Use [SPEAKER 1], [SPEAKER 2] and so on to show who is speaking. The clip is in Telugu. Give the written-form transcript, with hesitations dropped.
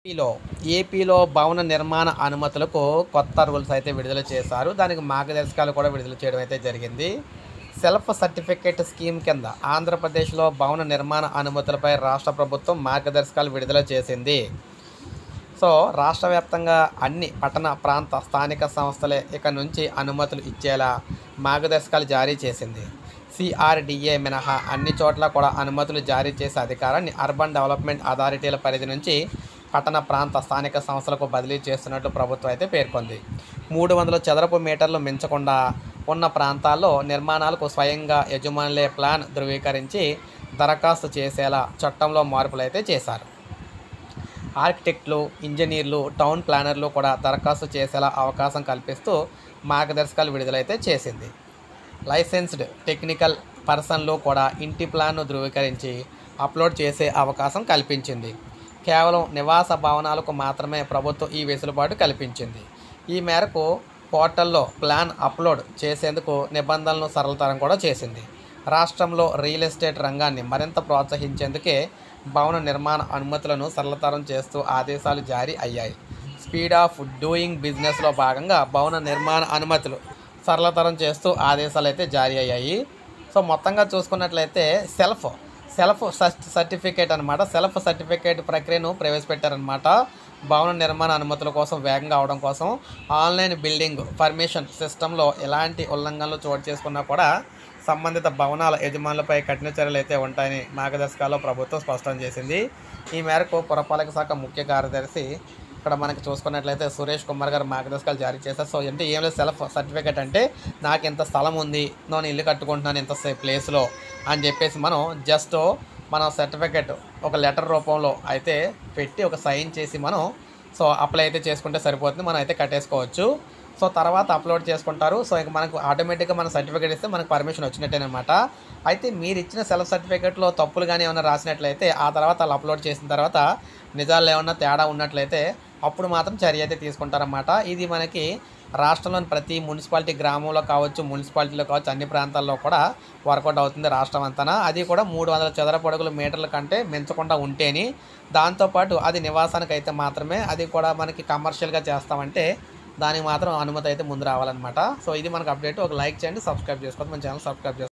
[SPEAKER 1] ఏపీలో ఏపీలో భవన నిర్మాణ అనుమతులకు కొత్త రూల్స్ అయితే విడుదల చేశారు. దానికి మార్గదర్శకాలు కూడా విడుదల చేయడం అయితే జరిగింది. సెల్ఫ్ సర్టిఫికేట్ స్కీమ్ కింద ఆంధ్రప్రదేశ్లో భవన నిర్మాణ అనుమతులపై రాష్ట్ర ప్రభుత్వం మార్గదర్శకాలు విడుదల చేసింది. సో రాష్ట్ర వ్యాప్తంగా అన్ని పట్టణ ప్రాంత స్థానిక సంస్థలే ఇక నుంచి అనుమతులు ఇచ్చేలా మార్గదర్శకాలు జారీ చేసింది. సిఆర్డిఏ మినహా అన్ని చోట్ల కూడా అనుమతులు జారీ చేసే అధికారాన్ని అర్బన్ డెవలప్మెంట్ అథారిటీల పరిధి నుంచి పట్టణ ప్రాంత స్థానిక సంస్థలకు బదిలీ చేస్తున్నట్లు ప్రభుత్వం అయితే పేర్కొంది. 300 చదరపు మీటర్లు మించకుండా ఉన్న ప్రాంతాల్లో నిర్మాణాలకు స్వయంగా యజమానులే ప్లాన్ ధృవీకరించి దరఖాస్తు చేసేలా చట్టంలో మార్పులు అయితే చేశారు. ఆర్కిటెక్టులు, ఇంజనీర్లు, టౌన్ ప్లానర్లు కూడా దరఖాస్తు చేసేలా అవకాశం కల్పిస్తూ మార్గదర్శకాలు విడుదలైతే చేసింది. లైసెన్స్డ్ టెక్నికల్ పర్సన్లు కూడా ఇంటి ప్లాన్ను ధృవీకరించి అప్లోడ్ చేసే అవకాశం కల్పించింది. కేవలం నివాస భవనాలకు మాత్రమే ప్రభుత్వం ఈ వెసులుబాటు కల్పించింది. ఈ మేరకు పోర్టల్లో ప్లాన్ అప్లోడ్ చేసేందుకు నిబంధనలను సరళతరం కూడా చేసింది. రాష్ట్రంలో రియల్ ఎస్టేట్ రంగాన్ని మరింత ప్రోత్సహించేందుకే భవన నిర్మాణ అనుమతులను సరళతరం చేస్తూ ఆదేశాలు జారీ అయ్యాయి. స్పీడ్ ఆఫ్ డూయింగ్ బిజినెస్లో భాగంగా భవన నిర్మాణ అనుమతులు సరళతరం చేస్తూ ఆదేశాలు అయితే జారీ అయ్యాయి. సో మొత్తంగా చూసుకున్నట్లయితే సెల్ఫ్ సర్టిఫికేట్ అనమాట. సెల్ఫ్ సర్టిఫికేట్ ప్రక్రియను ప్రవేశపెట్టారనమాట. భవన నిర్మాణ అనుమతుల కోసం వేగంగా అవడం కోసం ఆన్లైన్ బిల్డింగ్ పర్మిషన్ సిస్టంలో ఎలాంటి ఉల్లంఘనలు చోటు చేసుకున్నా కూడా సంబంధిత భవనాల యజమానులపై కఠిన చర్యలు అయితే ఉంటాయని మార్గదర్శకాల్లో ప్రభుత్వం స్పష్టం చేసింది. ఈ మేరకు పురపాలక శాఖ ముఖ్య కార్యదర్శి ఇక్కడ మనకి చూసుకున్నట్లయితే సురేష్ కుమార్ గారు మార్గదర్శకాలు జారీ చేశారు. సో అంటే ఏం లేదు, సెల్ఫ్ సర్టిఫికేట్ అంటే నాకు ఇంత స్థలం ఉంది, నేను ఇల్లు కట్టుకుంటున్నాను ఇంత ప్లేస్లో అని చెప్పేసి మనం సర్టిఫికేట్ ఒక లెటర్ రూపంలో అయితే పెట్టి ఒక సైన్ చేసి మనం అప్లై అయితే చేసుకుంటే సరిపోతుంది. మనం అయితే కట్టేసుకోవచ్చు. సో తర్వాత అప్లోడ్ చేసుకుంటారు. సో ఇంక మనకు ఆటోమేటిక్గా మన సర్టిఫికేట్ ఇస్తే మనకు పర్మిషన్ వచ్చినట్టేనమాట. అయితే మీరు ఇచ్చిన సెల్ఫ్ సర్టిఫికేట్లో తప్పులు కానీ ఏమైనా రాసినట్లయితే ఆ తర్వాత వాళ్ళు అప్లోడ్ చేసిన తర్వాత నిజాలు ఏమన్నా తేడా ఉన్నట్లయితే అప్పుడు మాత్రం చర్య అయితే తీసుకుంటారన్నమాట. ఇది మనకి రాష్ట్రంలోని ప్రతి మున్సిపాలిటీ గ్రామంలో కావచ్చు, మున్సిపాలిటీలో కావచ్చు, అన్ని ప్రాంతాల్లో కూడా వర్కౌట్ అవుతుంది రాష్ట్రం అంతా. అది కూడా 300 చదరపు అడుగుల మీటర్ల కంటే మించకుండా ఉంటేని, దాంతోపాటు అది నివాసానికి అయితే మాత్రమే, అది కూడా మనకి కమర్షియల్గా చేస్తామంటే దానికి మాత్రం అనుమతి అయితే ముందు రావాలన్నమాట. సో ఇది మనకు అప్డేట్. ఒక లైక్ చేయండి, సబ్స్క్రైబ్ చేసుకోండి, మన ఛానల్ సబ్స్క్రైబ్ చేసుకోండి.